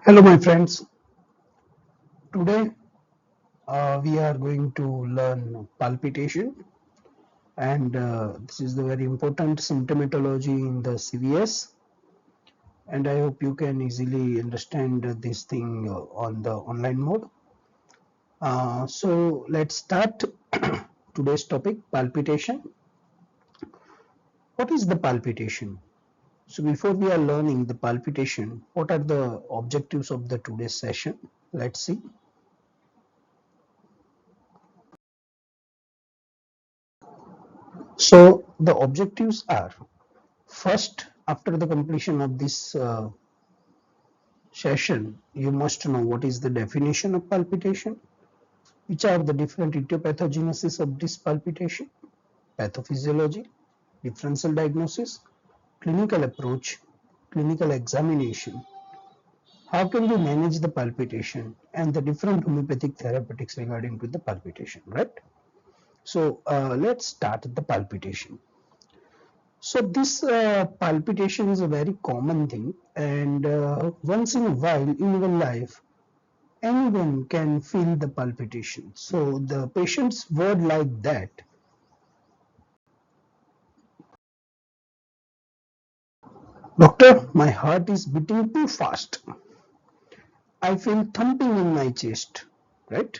Hello, my friends. Today we are going to learn palpitation, and this is the very important symptomatology in the CVS. And I hope you can easily understand this thing on the online mode. So let's start today's topic: palpitation. What is the palpitation? So before we are learning the palpitation, what are the objectives of the today's session? Let's see. So the objectives are: first, after the completion of this session, you must know what is the definition of palpitation, which are the different etiopathogenesis of this palpitation, pathophysiology, differential diagnosis, clinical approach, clinical examination, how can we manage the palpitation, and the different homeopathic therapeutics regarding to the palpitation, right? So let's start the palpitation. So this palpitation is a very common thing, and once in a while in your life, anyone can feel the palpitation. So the patient's word like that: "Doctor, my heart is beating too fast. I feel thumping in my chest, right?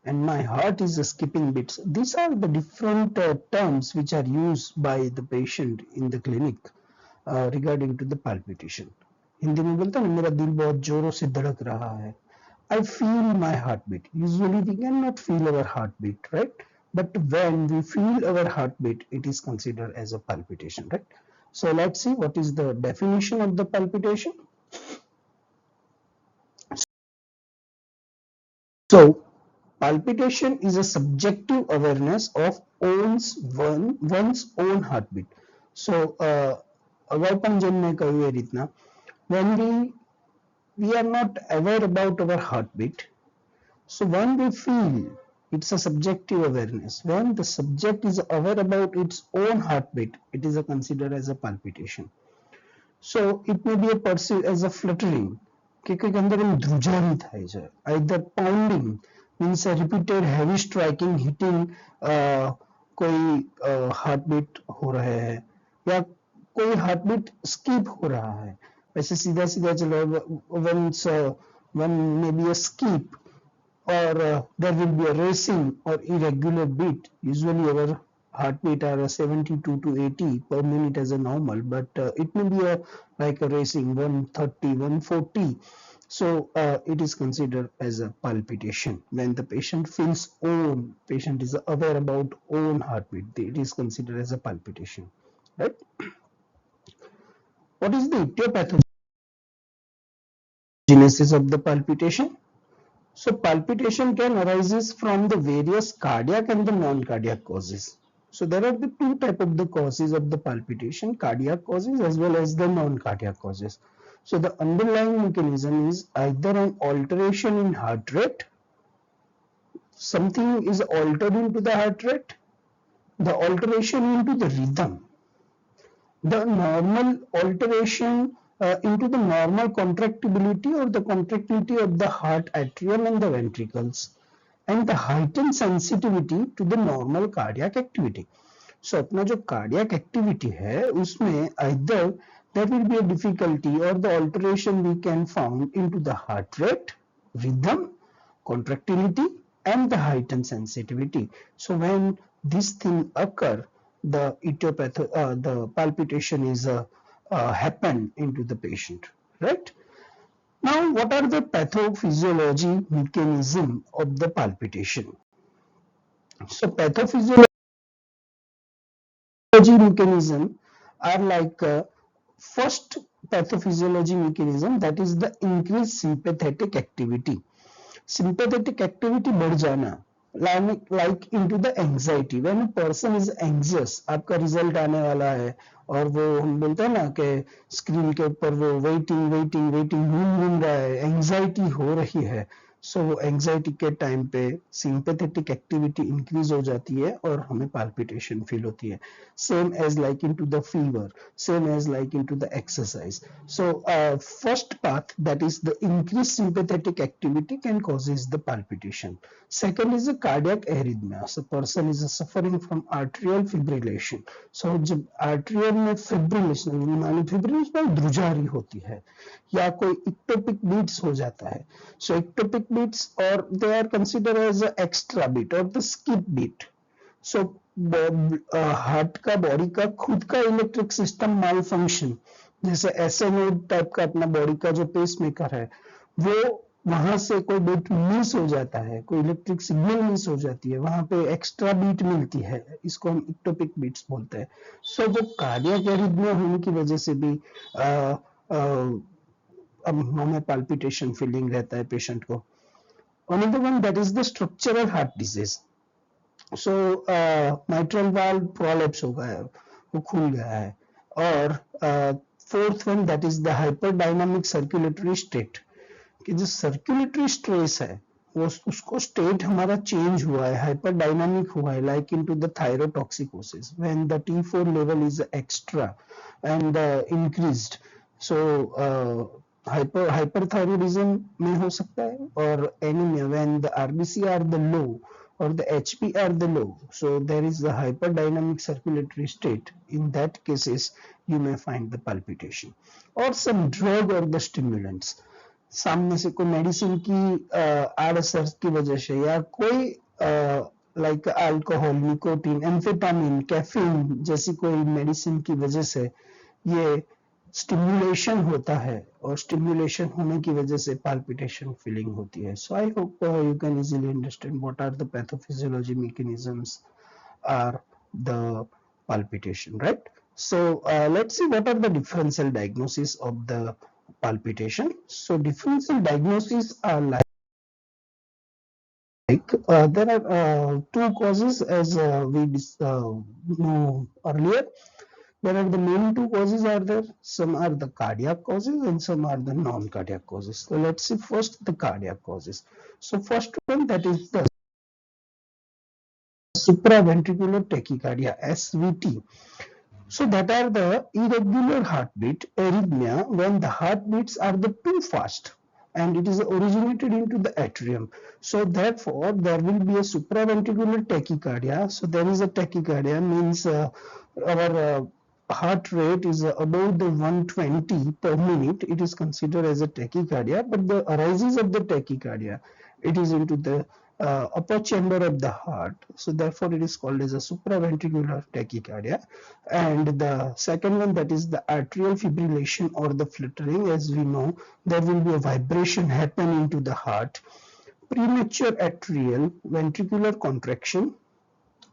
And my heart is skipping beats." These are the different terms which are used by the patient in the clinic regarding to the palpitation. Hindi में बोलते हैं ना, मेरा दिल बहुत जोरों से धड़क रहा है. I feel my heartbeat. Usually we cannot feel our heartbeat, right? But when we feel our heartbeat, it is considered as a palpitation, right? So let's see what is the definition of the palpitation. So palpitation is a subjective awareness of one's own heartbeat. So અગાઉ પણ જેમ મેં કહ્યું એ રીતના, when we are not aware about our heartbeat. So when we feel, it's a subjective awareness. When the subject is aware about its own heartbeat, it is considered as a palpitation. So it may be perceived as a fluttering, કે કંઈક અંદર એમ ધ્રુજારી થાય છે. Either pounding means a repeated heavy striking, hitting, कोई heartbeat हो रहा है, या कोई heartbeat skip हो रहा है. वैसे सीधा सीधा चलो, one may be a skip, or there will be a racing or irregular beat. Usually our heartbeat are 72 to 80 per minute as a normal, but it may be like a racing 130, 140. So it is considered as a palpitation. When the patient feels patient is aware about own heartbeat, it is considered as a palpitation, right? What is the etiopathogenesis of the palpitation? So palpitation can arises from the various cardiac and the non-cardiac causes. So there are the two type of the causes of the palpitation: cardiac causes as well as the non-cardiac causes. So the underlying mechanism is either an alteration in heart rate, something is altered into the heart rate, the alteration into the rhythm, the normal alteration into the normal contractibility or the contractility of the heart atrium and the ventricles, and the heightened sensitivity to the normal cardiac activity. So अपना जो cardiac activity है उसमें either there will be a difficulty or the alteration we can found into the heart rate, rhythm, contractility, and the heightened sensitivity. So when this thing occur, the the palpitation is happen into the patient, right? Now, what are the pathophysiology mechanism of the palpitation? So pathophysiology mechanism are like first pathophysiology mechanism, that is the increased sympathetic activity. Sympathetic activity बढ़ जाना, like into the anxiety. When a person is anxious, आपका result आने वाला है और वो हम बोलते हैं ना कि स्क्रीन के ऊपर वो वेटिंग वेटिंग वेटिंग घूम रहा है, एंजाइटी हो रही है, सो वो एंजाइटी के टाइम पे सिंपैथेटिक एक्टिविटी इंक्रीज हो जाती है और हमें पाल्पिटेशन फील होती है. Same as like into the fever, same as like into the exercise. So first path, that is the increased sympathetic activity, can causes the palpitation. Second is a cardiac arrhythmia. So person is suffering from arterial fibrillation. So जब arterial में fibrillation ध्रुजारी होती है या कोई ectopic beats हो जाता है. So ectopic beats, or they are considered as a extra beat or the skip beat. So heart का बॉडी का खुद का इलेक्ट्रिक सिस्टम माल फंक्शन, जैसे एसएनओ टाइप का अपना बॉडी का जो पेस मेकर है, वो वहां से कोई बीट मिस हो जाता है, कोई इलेक्ट्रिक सिग्नल मिस हो जाती है, वहां पे एक्स्ट्रा बीट मिलती है, इसको हम इक्टोपिक बीट्स बोलते हैं. सो वो कार्डियक एरिथमिया होने की वजह से भी हमें पाल्पिटेशन फीलिंग रहता है पेशेंट को. Another one, that is the structural heart disease. So mitral valve prolapse हो गया है, वो खुल गया है. और fourth one, that is the hyperdynamic circulatory state, कि जो सर्कुलेटरी स्ट्रेस है वो उसको स्टेट हमारा चेंज हुआ है, हाइपरडायनामिक हुआ है, like into the thyrotoxicosis when the T4 level is extra and increased. So hyperthyroidism में हो सकता है, और anemia when the RBC are the low or the HP are the low, so there is the hyperdynamic circulatory state. In that cases you may find the palpitation, or some drug or the stimulants. सामने से कोई medicine की आड़ असर की वजह से, या कोई like alcohol, nicotine, amphetamine, caffeine जैसी कोई मेडिसिन की वजह से ये स्टिमुलेशन होता है, और स्टिमुलेशन होने की वजह से पाल्पिटेशन फीलिंग होती है. So I hope you can easily understand what are the pathophysiology mechanisms are the palpitation, right? So let's see what are the differential diagnosis of the palpitation. So differential diagnoses are like there are two causes, as we know earlier. There are the main two causes are there. Some are the cardiac causes and some are the non-cardiac causes. So let's see first the cardiac causes. So first one, that is the supraventricular tachycardia, SVT. So that are the irregular heartbeat, arrhythmia, when the heartbeats are the too fast and it is originated into the atrium. So therefore there will be a supraventricular tachycardia. So there is a tachycardia, means our heart rate is above the 120 per minute. It is considered as a tachycardia, but the arises of the tachycardia, it is into the upper chamber of the heart. So therefore it is called as a supraventricular tachycardia. And the second one, that is the atrial fibrillation or the fluttering. As we know, there will be a vibration happen into the heart. Premature atrial ventricular contraction,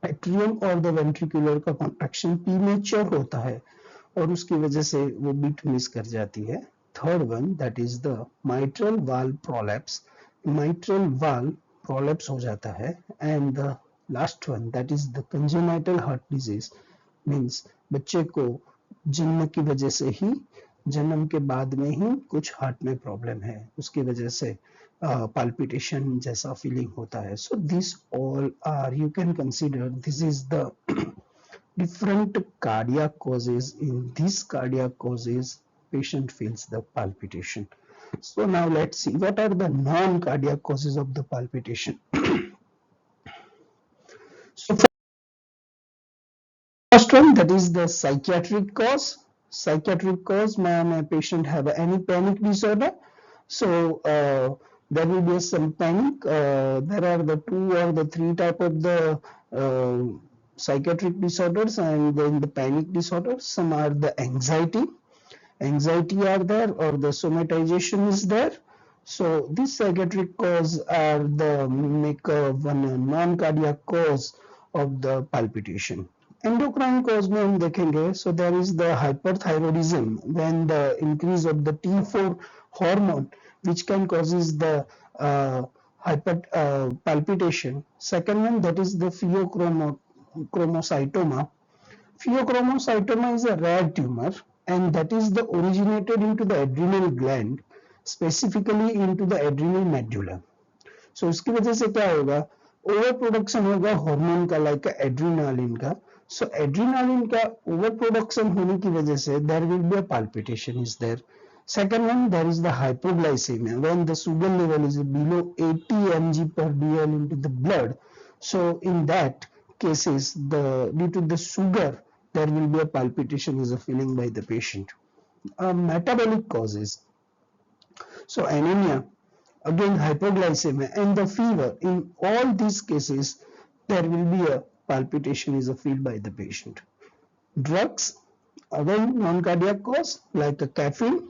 atrium और the ventricular का contraction premature होता है और उसकी वजह से वो beat miss कर जाती है. Third one, that is the mitral valve prolapse, mitral valve prolapse हो जाता है. And the last one, that is the congenital heart disease, means बच्चे को जन्म की वजह से ही, जन्म के बाद में ही कुछ हार्ट में प्रॉब्लम है, उसकी वजह से palpitation जैसा फीलिंग होता है. So these all are, you can consider, this is the different cardiac causes. In these cardiac causes patient feels the palpitation. So now let's see what are the non-cardiac causes of the palpitation. So first one, that is the psychiatric cause. Psychiatric cause, may patient have any panic disorder. So there will be some panic. There are the 2 or the 3 type of the psychiatric disorders, and then the panic disorders. Some are the anxiety are there, or the somatization is there. So these psychiatric cause are the make one non-cardiac cause of the palpitation. Endocrine cause में हम देखेंगे. So there is the hyperthyroidism, when the increase of the T4 hormone, which can causes the palpitation. Second one, that is the pheochromocytoma. Pheochromocytoma is a rare tumor, and that is the originated into the adrenal gland, specifically into the adrenal medulla. सो उसकी वजह से क्या होगा, over production होगा hormone का, like adrenaline का. So adrenaline का over production होने की वजह से there will be a palpitation is there. Second one, there is the hypoglycemia when the sugar level is below 80 mg per dl into the blood. So in that cases, due to the sugar, there will be a palpitation is a feeling by the patient. Metabolic causes, so anemia, again hypoglycemia and the fever. In all these cases, there will be a palpitation is a feel by the patient. Drugs, again non-cardiac cause like a caffeine.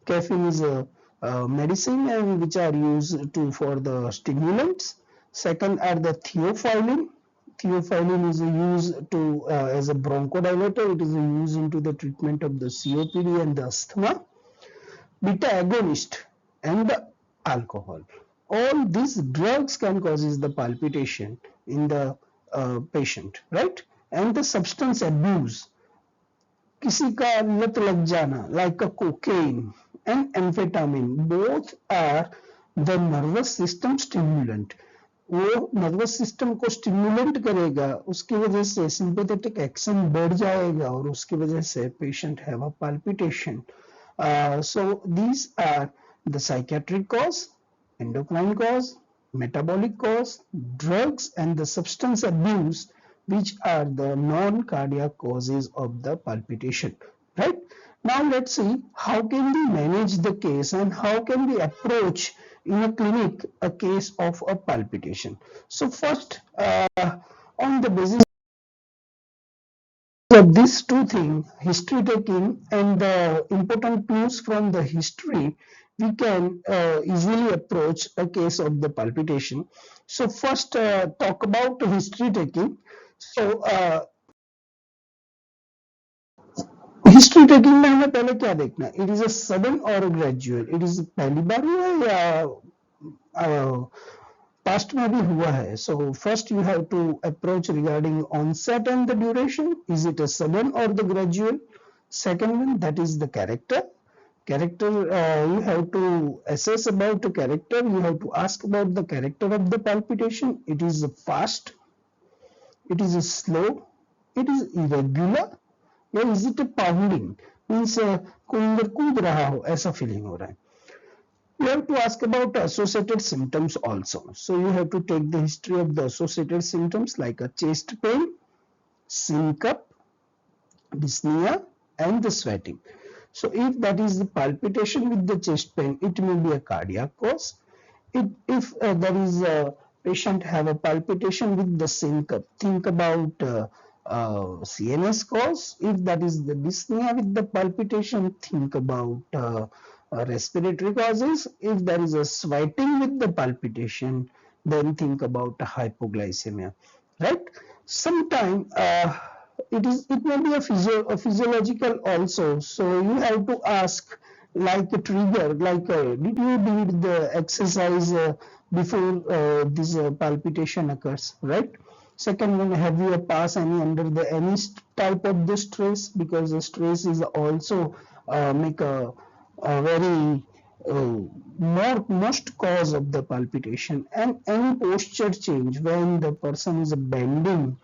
Caffeine is a medicine and which are used to for the stimulants. Second are the theophylline. Theophylline is used to as a bronchodilator. It is used into the treatment of the COPD and the asthma. Beta agonist and the alcohol. All these drugs can causes the palpitation in the patient, right? And the substance abuse. किसी का लत लग जाना, like a cocaine and amphetamine, both are the nervous system stimulant. वो nervous system को stimulate करेगा, उसकी वजह से सिंपैथेटिक एक्शन बढ़ जाएगा और उसकी वजह से patient have a palpitation. So these are the psychiatric cause, endocrine cause, metabolic cause, drugs and the substance abuse, which are the non-cardiac causes of the palpitation, right? Now let's see how can we manage the case and how can we approach in a clinic a case of a palpitation. So first, on the basis of these two things, history taking and the important clues from the history, we can easily approach a case of the palpitation. So first, talk about history taking. So history taking में हमें पहले क्या देखना है, it is a sudden और gradual, it is पहली बार हुआ है या पास्ट में भी हुआ है. So first you have to approach regarding onset and the duration, is it a sudden और the gradual. Second one, that is the character, you have to assess about the character, you have to ask about the character of the palpitation. It is fast, it is slow, it is irregular, या is it pounding, means कोई अंदर कूद रहा हो ऐसा feeling हो रहा है. You have to ask about associated symptoms also. So you have to take the history of the associated symptoms like a chest pain, syncope, dyspnea, and the sweating. So if that is the palpitation with the chest pain, it may be a cardiac cause. If there is a patient have a palpitation with the syncope, think about CNS cause. If that is the dyspnea with the palpitation, think about respiratory causes. If there is a sweating with the palpitation, then think about hypoglycemia, right? Sometime it may be a physiological also. So you have to ask like a trigger, like did you do the exercise before this palpitation occurs, right? Second one, have you passed under any type of the stress, because the stress is also make a very most cause of the palpitation. And any posture change when the person is bending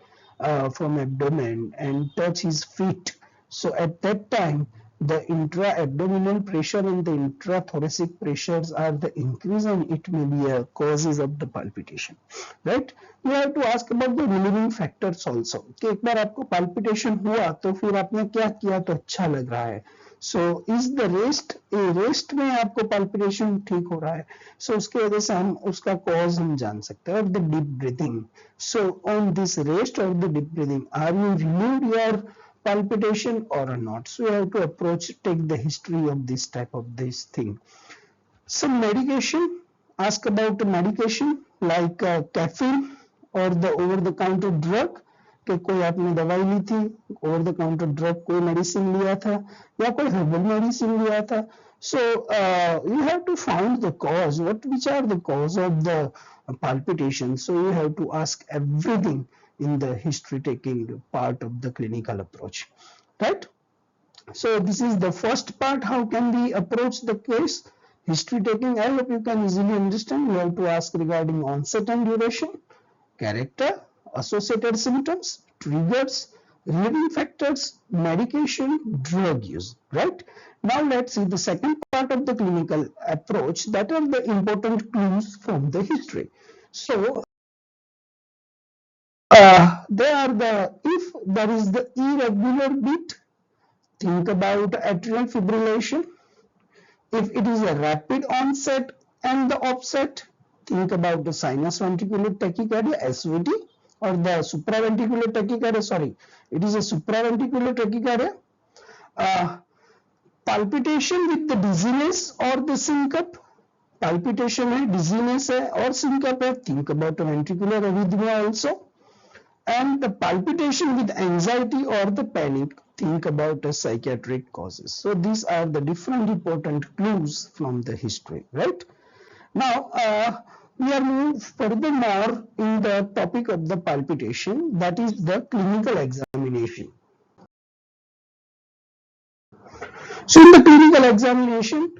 from abdomen and touch his feet, so at that time the intra-abdominal pressure and the intrathoracic pressures are the increase, and it may be a causes of the palpitation, right? You have to ask about the relieving factors also. कि एक बार आपको palpitation हुआ तो फिर आपने क्या किया तो अच्छा लग रहा है. So is the rest में आपको palpitation ठीक हो रहा है, so उसके वजह से हम उसका cause हम जान सकते हैं. और the deep breathing, so on this rest or the deep breathing, are you relieved your palpitation or not? So you have to approach, take the history of this type of this thing. Some medication, ask about the medication like caffeine or the over the counter drug, कि कोई आपने दवाई ली थी, over the counter drug कोई medicine लिया था या कोई हर्बल मेडिसिन लिया था. So you have to find the cause, which are the cause of the palpitation. So you have to ask everything in the history taking part of the clinical approach, right? So this is the first part, how can we approach the case, History taking, I hope you can easily understand. You have to ask regarding onset and duration, character, associated symptoms, triggers, relieving factors, medication, drug use, right? Now let's see the second part of the clinical approach, that are the important clues from the history. So they are the, if there is the irregular beat, think about atrial fibrillation. If it is a rapid onset and the offset, think about the sinus ventricular tachycardia, SVT, or the supraventricular tachycardia. Sorry, it is a supraventricular tachycardia. Uh, Palpitation with the dizziness or the syncope. Palpitation है, dizziness है और syncope है. Think about a ventricular arrhythmia also. And the palpitation with anxiety or the panic, think about the psychiatric causes. So these are the different important clues from the history, right? Now we are moving furthermore in the topic of the palpitation, that is the clinical examination. So in the clinical examination,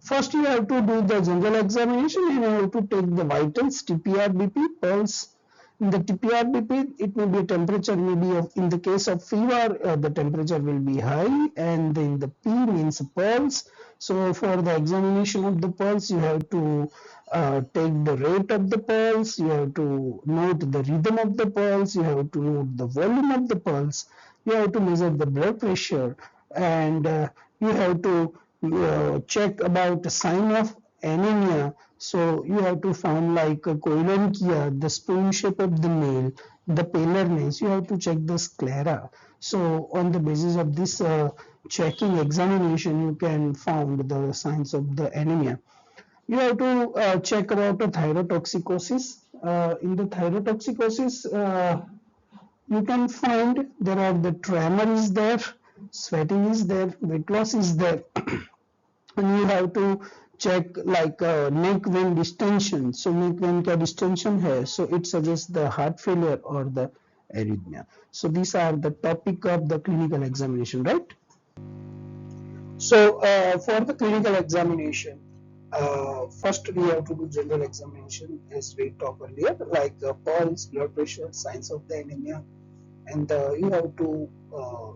first you have to do the general examination and you have to take the vitals, TPR, BP, pulse. In the TPR, BP, it may be a temperature, maybe in the case of fever, the temperature will be high, and in the P means pulse. So for the examination of the pulse, you have to take the rate of the pulse, you have to note the rhythm of the pulse, you have to note the volume of the pulse, you have to measure the blood pressure, and you have to check about the sign of anemia. So you have to find like a koilenkia, the spoon shape of the nail, the paleness. You have to check the sclera. So on the basis of this checking examination, you can find the signs of the anemia. You have to check about the thyrotoxicosis. In the thyrotoxicosis, you can find there are the tremor is there, sweating is there, weight loss is there. And you have to check like neck vein distension. So neck vein का distension है, so it suggests the heart failure or the arrhythmia. So these are the topic of the clinical examination, right? So for the clinical examination, first we have to do general examination as we talked earlier, like pulse, blood pressure, signs of the anemia, and you have to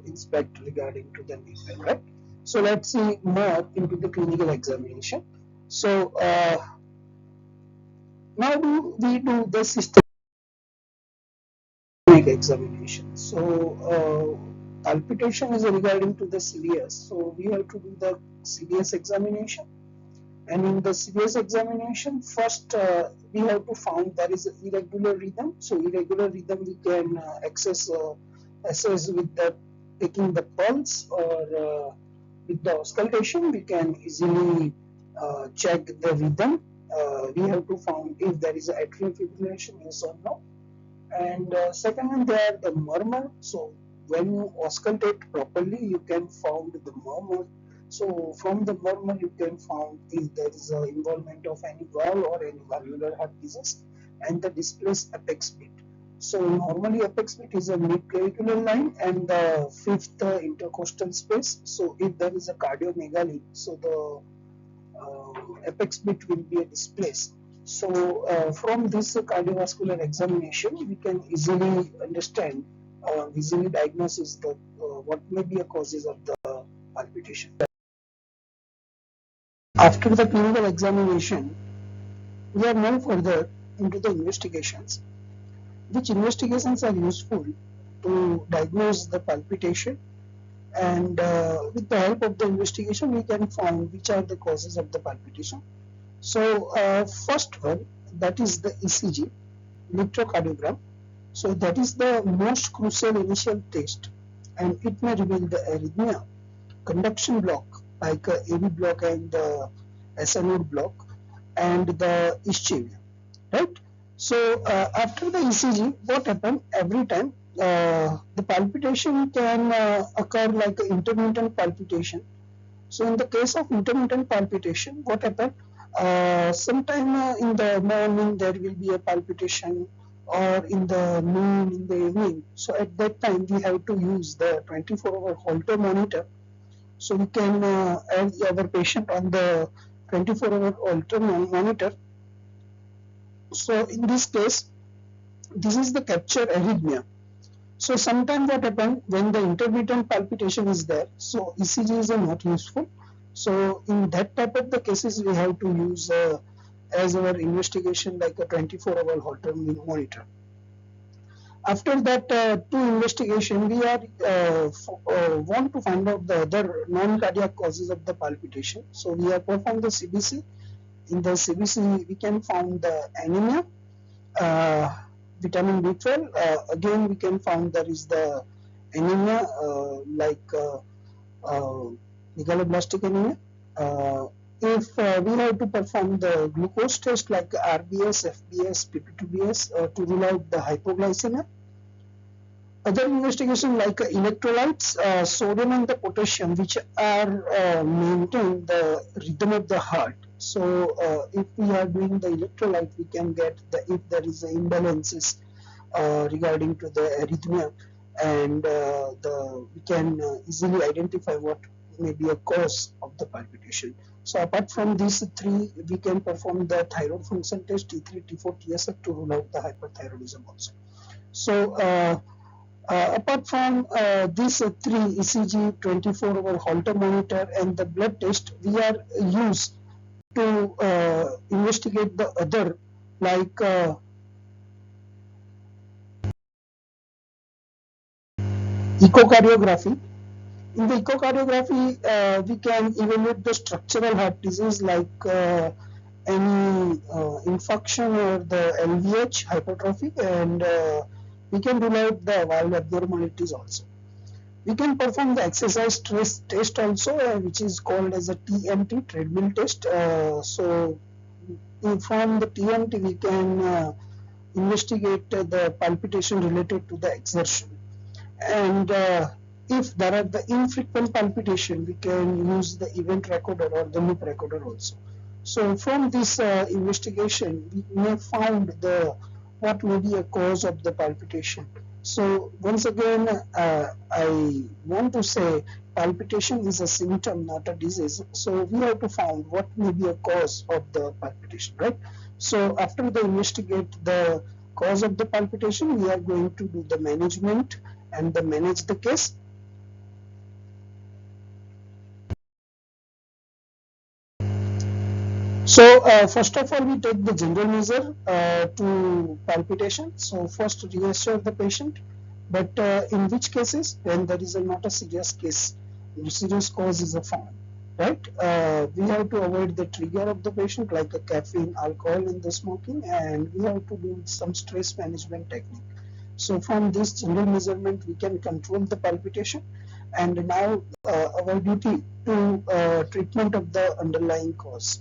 inspect regarding to the neck vein, right? So let's see more into the clinical examination. So now we do the systemic examination. So palpitation is regarding to the CVS. So we have to do the CVS examination. And in the CVS examination, first we have to find there is an irregular rhythm. So irregular rhythm we can assess with the taking the pulse, or with the auscultation we can easily check the rhythm. We have to find if there is atrial fibrillation, yes or no. And second one, there the murmur. So when you auscultate properly, you can find the murmur. So from the murmur, you can find if there is an involvement of any valve or any valvular heart disease, and the displaced apex beat. So normally apex beat is a mid-clavicular line and the fifth intercostal space. So if there is a cardiomegaly, so the apex beat will be a displaced. So from this cardiovascular examination, we can easily understand, easily diagnose the what may be a causes of the palpitation. After the clinical examination, we are now further into the investigations. Which investigations are useful to diagnose the palpitation, and with the help of the investigation we can find which are the causes of the palpitation. So first one, that is the ECG, electrocardiogram. So that is the most crucial initial test, and it may reveal the arrhythmia, conduction block like AV block and the SNO block, and the ischemia, right? So after the ECG, what happens every time? The palpitation can occur like intermittent palpitation. So in the case of intermittent palpitation, what happens? Sometime in the morning there will be a palpitation, or in the noon, in the evening. So at that time we have to use the 24-hour Holter monitor. So we can add our patient on the 24-hour Holter monitor. So in this case, this is the capture arrhythmia. So sometimes what happens when the intermittent palpitation is there, so ECG is not useful. So in that type of the cases, we have to use as our investigation like a 24-hour Holter monitor. After that two investigation, we are want to find out the other non-cardiac causes of the palpitation. So we have performed the CBC. In the CBC, we can find the anemia, vitamin B12. Again, we can find there is the anemia megaloblastic anemia. If we have to perform the glucose test like RBS, FBS, PP2BS to rule out the hypoglycemia. Other investigation like electrolytes, sodium and the potassium, which are maintain the rhythm of the heart. So if we are doing the electrolyte, we can get if there is imbalances regarding to the arrhythmia, and we can easily identify what may be a cause of the palpitation. So apart from these three, we can perform the thyroid function test T3, T4, TSH to rule out the hyperthyroidism also. So apart from these three, ECG, 24-hour Holter monitor, and the blood test, we are used to investigate the other like echocardiography. In the echocardiography, we can evaluate the structural heart disease like any infarction or the LVH hypertrophy, and we can rule out the valve abnormalities also. We can perform the exercise stress test also, which is called as a TMT, treadmill test. So from the TMT, we can investigate the palpitation related to the exertion. And if there are the infrequent palpitation, we can use the event recorder or the loop recorder also. So from this investigation, we may find what may be a cause of the palpitation. So once again, I want to say palpitation is a symptom, not a disease. So we have to find what may be a cause of the palpitation, right? So after they investigate the cause of the palpitation, we are going to do the management and manage the case. So first of all, we take the general measure to palpitation. So first reassure the patient, but in which cases when there is not a serious case, the serious cause is found, right? We have to avoid the trigger of the patient like a caffeine, alcohol, and the smoking, and we have to do some stress management technique. So from this general measurement, we can control the palpitation, and now our duty to treatment of the underlying cause.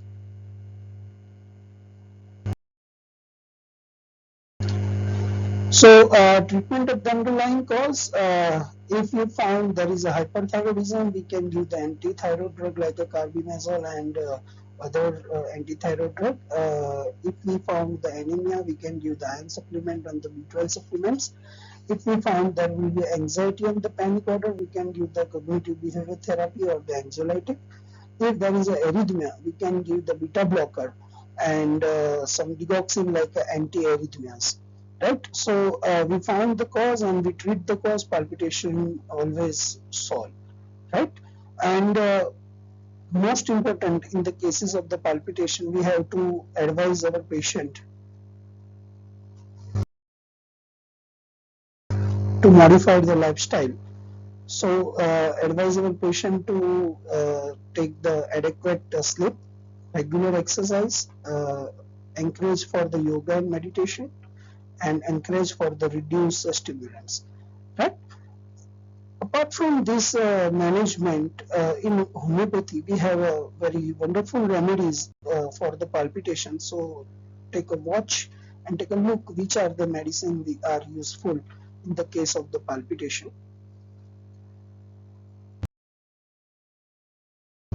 So treatment of the underlying cause, if you found there is a hyperthyroidism, we can give the anti-thyroid drug like a carbimazole and other anti-thyroid drug. If we found the anemia, we can give the iron supplement and the B12 supplements. If we found there will be anxiety and the panic order, we can give the cognitive behavior therapy or the anxiolytic. If there is a arrhythmia, we can give the beta blocker and some digoxin like anti-arrhythmias. Right, so we find the cause and we treat the cause. Palpitation always solve, right? And most important in the cases of the palpitation, we have to advise our patient to modify the lifestyle. So advise our patient to take the adequate sleep, regular exercise, encourage for the yoga and meditation, and encourage for the reduced stimulants, right? Apart from this management, in homeopathy, we have a very wonderful remedies for the palpitation. So take a watch and take a look which are the medicine that are useful in the case of the palpitation.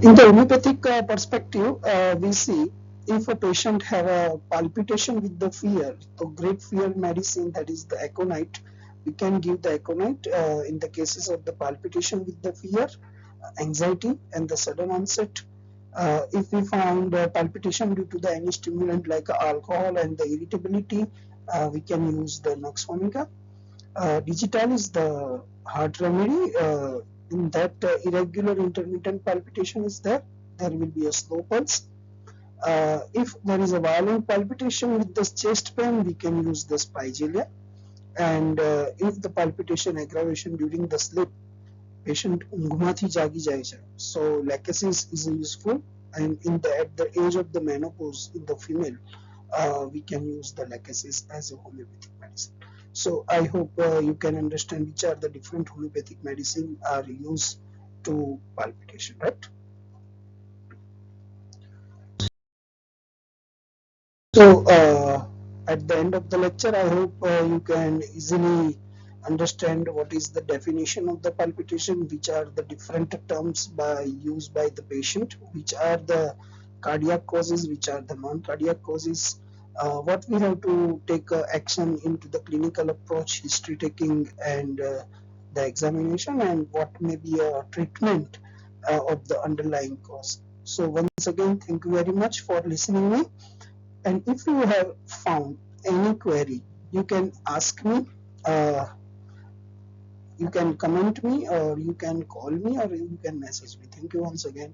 In the homeopathic perspective, we see if a patient have a palpitation with the fear, so great fear medicine, that is the aconite, we can give the aconite in the cases of the palpitation with the fear, anxiety, and the sudden onset. If we found palpitation due to any stimulant like alcohol and the irritability, we can use the nux vomica. Digital is the heart remedy. In that irregular intermittent palpitation is there will be a slow pulse. If there is a violent palpitation with the chest pain, we can use the spigelia. And if the palpitation aggravation during the sleep, patient ઊંઘમાંથી જાગી જાય છે, so lachesis is useful. And at the age of the menopause in the female, we can use the lachesis as a homeopathic medicine. So I hope you can understand which are the different homeopathic medicine are used to palpitation, right? So at the end of the lecture, I hope you can easily understand what is the definition of the palpitation, which are the different terms used by the patient, which are the cardiac causes, which are the non-cardiac causes, what we have to take action into the clinical approach, history taking, and the examination, and what may be a treatment of the underlying cause. So once again, thank you very much for listening me. And if you have found any query, you can ask me, uh, you can comment me, or you can call me, or you can message me. Thank you once again.